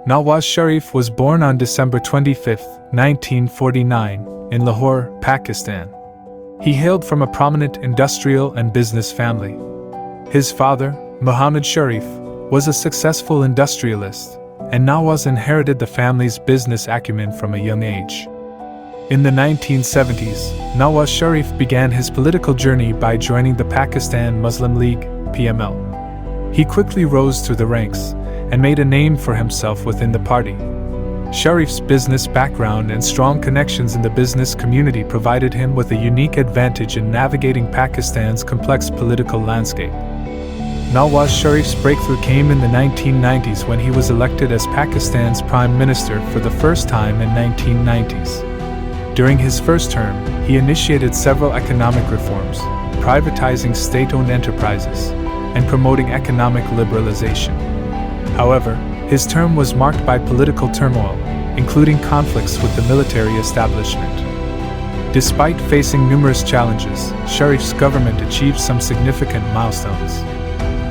Nawaz Sharif was born on December 25, 1949, in Lahore, Pakistan. He hailed from a prominent industrial and business family. His father, Muhammad Sharif, was a successful industrialist, and Nawaz inherited the family's business acumen from a young age. In the 1970s, Nawaz Sharif began his political journey by joining the Pakistan Muslim League (PML). He quickly rose through the ranks and made a name for himself within the party. Sharif's business background and strong connections in the business community provided him with a unique advantage in navigating Pakistan's complex political landscape. Nawaz Sharif's breakthrough came in the 1990s when he was elected as Pakistan's Prime Minister for the first time in 1990s. During his first term, he initiated several economic reforms, privatizing state-owned enterprises, and promoting economic liberalization. However, his term was marked by political turmoil, including conflicts with the military establishment. Despite facing numerous challenges, Sharif's government achieved some significant milestones.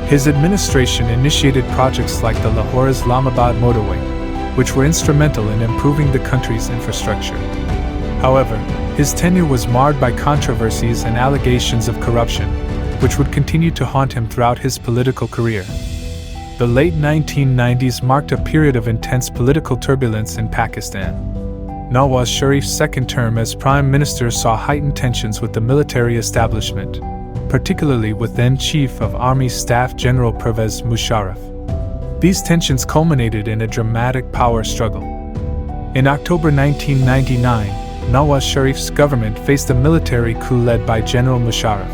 His administration initiated projects like the Lahore-Islamabad motorway, which were instrumental in improving the country's infrastructure. However, his tenure was marred by controversies and allegations of corruption, which would continue to haunt him throughout his political career. The late 1990s marked a period of intense political turbulence in Pakistan. Nawaz Sharif's second term as Prime Minister saw heightened tensions with the military establishment, particularly with then Chief of Army Staff General Pervez Musharraf. These tensions culminated in a dramatic power struggle. In October 1999, Nawaz Sharif's government faced a military coup led by General Musharraf.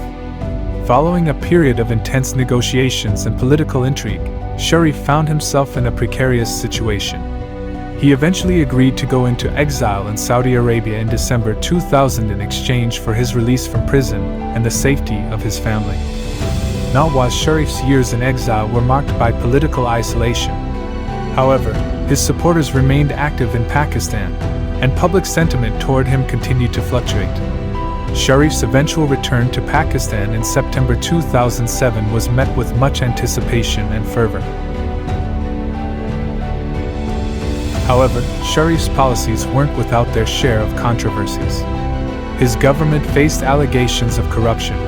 Following a period of intense negotiations and political intrigue, Sharif found himself in a precarious situation. He eventually agreed to go into exile in Saudi Arabia in December 2000 in exchange for his release from prison and the safety of his family. Nawaz Sharif's years in exile were marked by political isolation. However, his supporters remained active in Pakistan, and public sentiment toward him continued to fluctuate. Sharif's eventual return to Pakistan in September 2007 was met with much anticipation and fervor. However, Sharif's policies weren't without their share of controversies. His government faced allegations of corruption,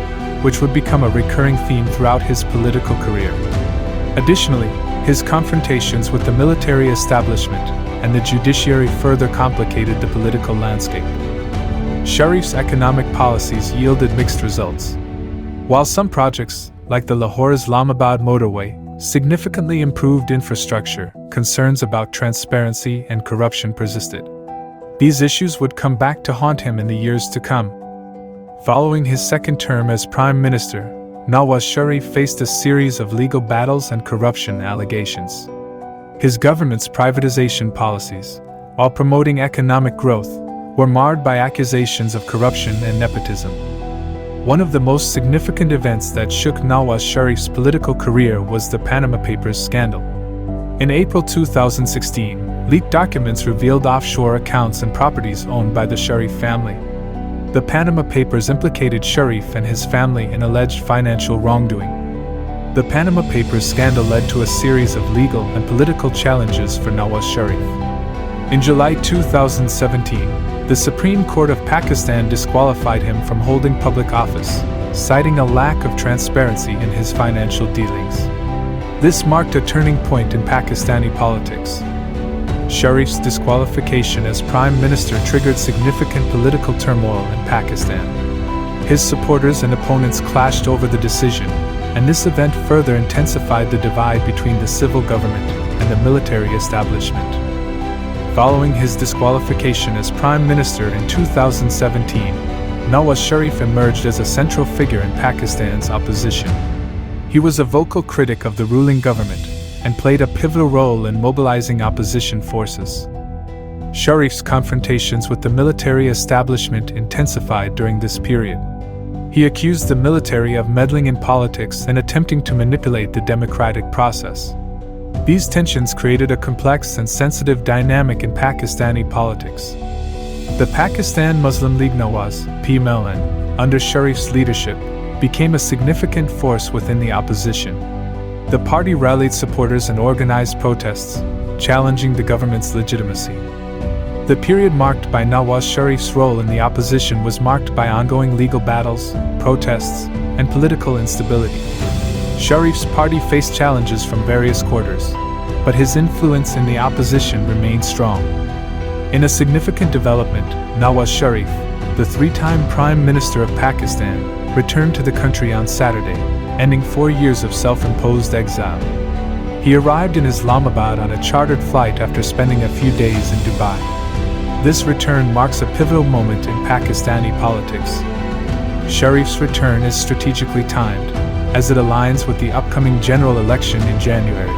which would become a recurring theme throughout his political career. Additionally, his confrontations with the military establishment and the judiciary further complicated the political landscape. Sharif's economic policies yielded mixed results. While some projects, like the Lahore-Islamabad motorway, significantly improved infrastructure, concerns about transparency and corruption persisted. These issues would come back to haunt him in the years to come. Following his second term as Prime Minister, Nawaz Sharif faced a series of legal battles and corruption allegations. His government's privatization policies, while promoting economic growth, were marred by accusations of corruption and nepotism. One of the most significant events that shook Nawaz Sharif's political career was the Panama Papers scandal. In April 2016, leaked documents revealed offshore accounts and properties owned by the Sharif family. The Panama Papers implicated Sharif and his family in alleged financial wrongdoing. The Panama Papers scandal led to a series of legal and political challenges for Nawaz Sharif. In July 2017, the Supreme Court of Pakistan disqualified him from holding public office, citing a lack of transparency in his financial dealings. This marked a turning point in Pakistani politics. Sharif's disqualification as Prime Minister triggered significant political turmoil in Pakistan. His supporters and opponents clashed over the decision, and this event further intensified the divide between the civil government and the military establishment. Following his disqualification as Prime Minister in 2017, Nawaz Sharif emerged as a central figure in Pakistan's opposition. He was a vocal critic of the ruling government and played a pivotal role in mobilizing opposition forces. Sharif's confrontations with the military establishment intensified during this period. He accused the military of meddling in politics and attempting to manipulate the democratic process. These tensions created a complex and sensitive dynamic in Pakistani politics. The Pakistan Muslim League Nawaz (PMLN), under Sharif's leadership, became a significant force within the opposition. The party rallied supporters and organized protests, challenging the government's legitimacy. The period marked by Nawaz Sharif's role in the opposition was marked by ongoing legal battles, protests, and political instability. Sharif's party faced challenges from various quarters, but his influence in the opposition remained strong. In a significant development, Nawaz Sharif, the three-time Prime Minister of Pakistan, returned to the country on Saturday, ending 4 years of self-imposed exile. He arrived in Islamabad on a chartered flight after spending a few days in Dubai. This return marks a pivotal moment in Pakistani politics. Sharif's return is strategically timed, as it aligns with the upcoming general election in January.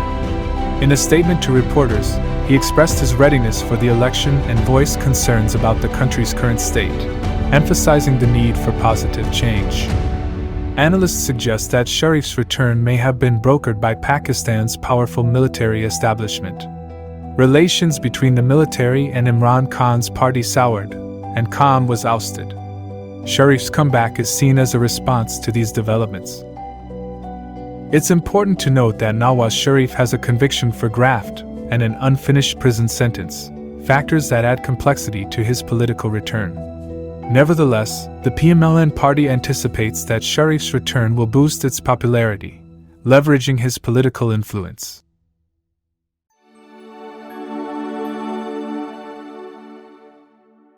In a statement to reporters, he expressed his readiness for the election and voiced concerns about the country's current state, emphasizing the need for positive change. Analysts suggest that Sharif's return may have been brokered by Pakistan's powerful military establishment. Relations between the military and Imran Khan's party soured, and Khan was ousted. Sharif's comeback is seen as a response to these developments. It's important to note that Nawaz Sharif has a conviction for graft and an unfinished prison sentence, factors that add complexity to his political return. Nevertheless, the PMLN party anticipates that Sharif's return will boost its popularity, leveraging his political influence.